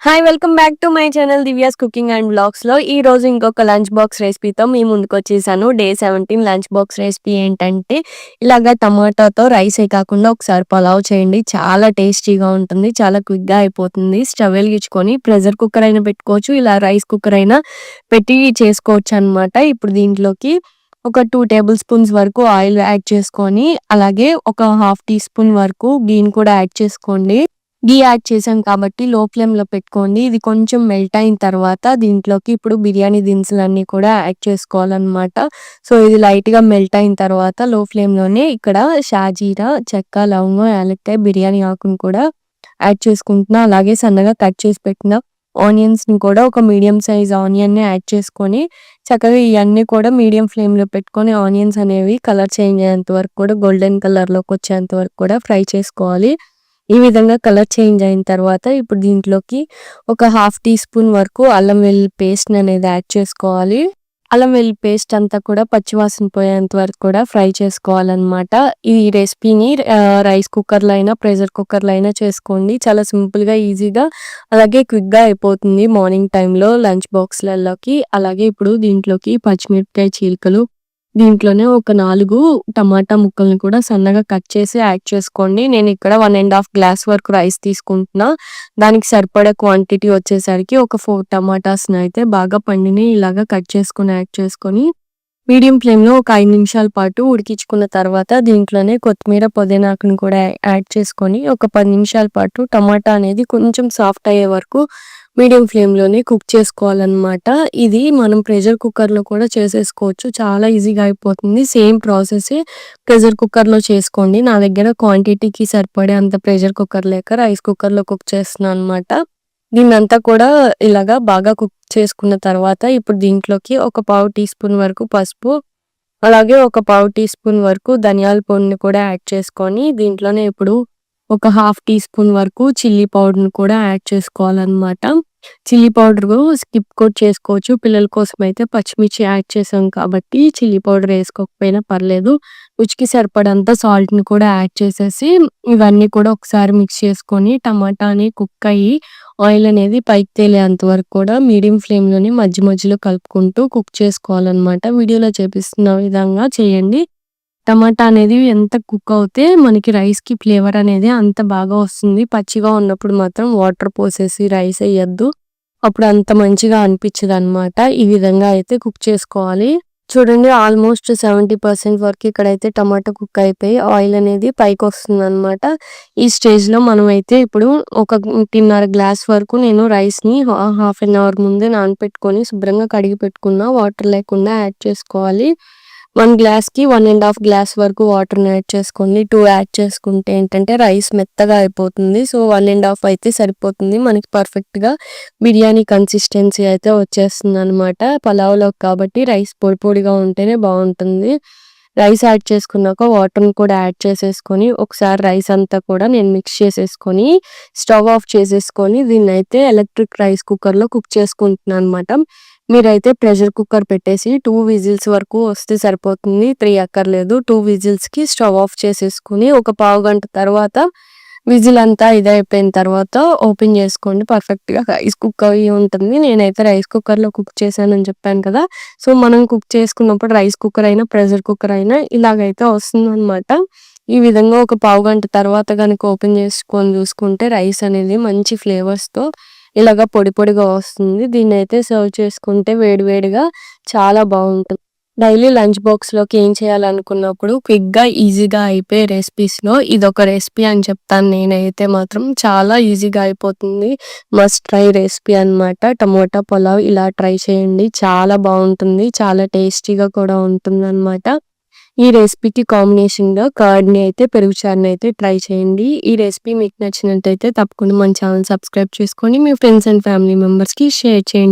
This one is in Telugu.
Hi! Welcome back to my channel Divya's cooking and వ్లాగ్స్‌లో ఈరోజు ఇంకొక లంచ్ బాక్స్ రెసిపీతో మీ ముందుకొచ్చేసాను. డే 17 లంచ్ బాక్స్ రెసిపీ ఏంటంటే, ఇలాగ టమాటాతో రైసే కాకుండా ఒకసారి పలావ్ చేయండి. చాలా టేస్టీగా ఉంటుంది. చాలా క్విక్‌గా అయిపోతుంది. స్టవ్ వెలిగించుకొని ప్రెషర్ కుక్కర్ అయినా పెట్టుకోవచ్చు. ఇలా రైస్ కుక్కర్ అయినా పెట్టి చేసుకోవచ్చనమాట. ఇప్పుడు దీంట్లోకి ఒక 2 టేబుల్ స్పూన్స్ వరకు ఆయిల్ యాడ్ చేసుకొని, అలాగే ఒక హాఫ్ టీ స్పూన్ వరకు గీని కూడా యాడ్ చేసుకోండి. ఘీ యాడ్ చేసాం కాబట్టి లో ఫ్లేమ్‌లో పెట్టుకోండి. ఇది కొంచెం మెల్ట్ అయిన తర్వాత దీంట్లోకి ఇప్పుడు బిర్యానీ దినుసులన్నీ కూడా యాడ్ చేసుకోవాలనమాట. సో, ఇది లైట్‌గా మెల్ట్ అయిన తర్వాత లో ఫ్లేమ్‌లోనే ఇక్కడ షాజీరా, చెక్క, లవంగం, యాలక్కాయ, బిర్యానీ ఆకును కూడా యాడ్ చేసుకుంటున్నా. అలాగే సన్నగా కట్ చేసి పెట్టిన ఆనియన్స్‌ని కూడా ఒక మీడియం సైజ్ ఆనియన్‌ని యాడ్ చేసుకొని చక్కగా ఇయన్నీ కూడా మీడియం ఫ్లేమ్‌లో పెట్టుకొని ఆనియన్స్ అనేవి కలర్ చేంజ్ అయ్యేంత వరకు కూడా గోల్డెన్ కలర్‌లోకి వచ్చేంత వరకు కూడా ఫ్రై చేసుకోవాలి. ఈ విధంగా కలర్ చేంజ్ అయిన తర్వాత ఇప్పుడు దీంట్లోకి ఒక హాఫ్ టీ స్పూన్ వరకు అల్లం వెల్లుల్లి పేస్ట్ అనేది యాడ్ చేసుకోవాలి. అల్లం వెల్లుల్లి పేస్ట్ అంతా కూడా పచ్చివాసన పోయేంత వరకు కూడా ఫ్రై చేసుకోవాలన్నమాట. ఈ రెసిపీని రైస్ కుక్కర్‌లో అయినా, ప్రెషర్ కుక్కర్‌లో అయినా చేసుకోండి. చాలా సింపుల్‌గా, ఈజీగా అలాగే క్విక్‌గా అయిపోతుంది మార్నింగ్ టైంలో లంచ్ బాక్స్‌లలోకి. అలాగే ఇప్పుడు దీంట్లోకి పచ్చిమిరపకాయ చీలికలు, దీంట్లోనే ఒక 4 టమాటా ముక్కల్ని కూడా సన్నగా కట్ చేసి యాడ్ చేసుకోండి. నేను ఇక్కడ 1 ½ గ్లాస్ వరకు రైస్ తీసుకుంటున్నా. దానికి సరిపడా క్వాంటిటీ వచ్చేసరికి ఒక 4 టమాటాస్‌ని అయితే బాగా పండినయి ఇలాగా కట్ చేసుకొని యాడ్ చేసుకొని మీడియం ఫ్లేమ్‌లో ఒక 5 నిమిషాల పాటు ఉడికించుకున్న తర్వాత దీంట్లోనే కొత్తిమీర, పుదీనాకుని కూడా యాడ్ చేసుకొని ఒక 10 నిమిషాల పాటు టమాటా అనేది కొంచెం సాఫ్ట్ అయ్యే వరకు మీడియం ఫ్లేమ్‌లోనే కుక్ చేసుకోవాలన్నమాట. ఇది మనం ప్రెషర్ కుక్కర్‌లో కూడా చేసేసుకోవచ్చు. చాలా ఈజీగా అయిపోతుంది. సేమ్ ప్రాసెసే ప్రెషర్ కుక్కర్‌లో చేసుకోండి. నా దగ్గర క్వాంటిటీకి సరిపడే అంత ప్రెషర్ కుక్కర్ లేక రైస్ కుక్కర్‌లో కుక్ చేస్తున్నాను అనమాట. దీన్నంతా కూడా ఇలాగా బాగా కుక్ చేసుకున్న తర్వాత ఇప్పుడు దీంట్లోకి ఒక పావు టీ స్పూన్ వరకు పసుపు, అలాగే ఒక పావు టీ స్పూన్ వరకు ధనియాల పొడిని కూడా యాడ్ చేసుకొని దీంట్లోనే ఇప్పుడు ఒక హాఫ్ టీ స్పూన్ వరకు చిల్లీ పౌడర్‌ని కూడా యాడ్ చేసుకోవాలన్నమాట. చిల్లీ పౌడరు స్కిప్ కూడా చేసుకోవచ్చు. పిల్లల కోసం అయితే పచ్చిమిర్చి యాడ్ చేసాం కాబట్టి చిల్లీ పౌడర్ ఏసుకోకపోయినా పర్లేదు. రుచికి సరిపడంత సాల్ట్‌ని కూడా యాడ్ చేసేసి ఇవన్నీ కూడా ఒకసారి మిక్స్ చేసుకొని టమాటాని కుక్ అయ్యి ఆయిల్ అనేది పైకి తేలేంత వరకు కూడా మీడియం ఫ్లేమ్‌లోనే మధ్య మధ్యలో కలుపుకుంటూ కుక్ చేసుకోవాలన్నమాట. వీడియోలో చూపిస్తున్న విధంగా చేయండి. టమాటా అనేది ఎంత కుక్ అవుతే మనకి రైస్‌కి ఫ్లేవర్ అనేది అంత బాగా వస్తుంది. పచ్చిగా ఉన్నప్పుడు మాత్రం వాటర్ పోసేసి రైస్ ఎయొద్దు. అప్పుడు అంత మంచిగా అనిపించదనమాట. ఈ విధంగా అయితే కుక్ చేసుకోవాలి. చూడండి ఆల్మోస్ట్ 70% వరకు ఇక్కడైతే టమాటా కుక్ అయిపోయి ఆయిల్ అనేది పైకొస్తుందనమాట. ఈ స్టేజ్‌లో మనమైతే ఇప్పుడు ఒక 1.5 గ్లాస్ వరకు నేను రైస్‌ని హాఫ్ అన్ అవర్ ముందే నానపెట్టుకొని శుభ్రంగా కడిగి పెట్టుకున్న వాటర్ లేకుండా యాడ్ చేసుకోవాలి. 1 గ్లాస్‌కి 1 ½ గ్లాస్ వరకు వాటర్‌ని యాడ్ చేసుకోండి. 2 యాడ్ చేసుకుంటే ఏంటంటే రైస్ మెత్తగా అయిపోతుంది. సో, 1 ½ అయితే సరిపోతుంది. మనకి పర్ఫెక్ట్‌గా బిర్యానీ కన్సిస్టెన్సీ అయితే వచ్చేస్తుందనమాట. పలావ్‌లోకి కాబట్టి రైస్ పొడి పొడిగా ఉంటేనే బావుంటుంది. రైస్ యాడ్ చేసుకున్నాక వాటర్‌ని కూడా యాడ్ చేసేసుకొని ఒకసారి రైస్ అంతా కూడా నేను మిక్స్ చేసేసుకొని స్టవ్ ఆఫ్ చేసేసుకొని దీన్నైతే ఎలక్ట్రిక్ రైస్ కుక్కర్‌లో కుక్ చేసుకుంటున్నాననమాట. మీరైతే ప్రెషర్ కుక్కర్ పెట్టేసి 2 విజిల్స్ వరకు వస్తే సరిపోతుంది. 3 అక్కర్లేదు. 2 విజిల్స్‌కి స్టవ్ ఆఫ్ చేసేసుకొని ఒక పావుగంట తర్వాత విజిల్ అంతా ఇదయిపోయిన తర్వాత ఓపెన్ చేసుకోండి. పర్ఫెక్ట్‌గా రైస్ కుక్ అయ్యి ఉంటుంది. నేనైతే రైస్ కుక్కర్‌లో కుక్ చేశానని చెప్పాను కదా! సో, మనం కుక్ చేసుకున్నప్పుడు రైస్ కుక్కర్ అయినా, ప్రెషర్ కుక్కర్ అయినా ఇలాగైతే వస్తుందనమాట. ఈ విధంగా ఒక పావుగంట తర్వాత గనుక ఓపెన్ చేసుకొని చూసుకుంటే రైస్ అనేది మంచి ఫ్లేవర్స్‌తో ఇలాగ పొడి పొడిగా వస్తుంది. దీన్నైతే సర్వ్ చేసుకుంటే వేడి వేడిగా చాలా బావుంటుంది. డైలీ లంచ్ బాక్స్‌లోకి ఏం చేయాలనుకున్నప్పుడు క్విక్‌గా, ఈజీగా అయిపోయే రెసిపీస్‌లో ఇదొక రెసిపీ అని చెప్తాను నేనైతే మాత్రం. చాలా ఈజీగా అయిపోతుంది. మస్ట్ ట్రై రెసిపీ అనమాట. టమోటా పులావ్ ఇలా ట్రై చేయండి. చాలా బావుంటుంది. చాలా టేస్టీగా కూడా ఉంటుందనమాట. ఈ రెసిపీకి కాంబినేషన్‌గా కర్డ్‌ని అయితే, పెరుగు చారుని అయితే ట్రై చేయండి. ఈ రెసిపీ మీకు నచ్చినట్టయితే తప్పకుండా మన ఛానెల్ సబ్స్క్రైబ్ చేసుకొని మీ ఫ్రెండ్స్ అండ్ ఫ్యామిలీ మెంబర్స్‌కి షేర్ చేయండి.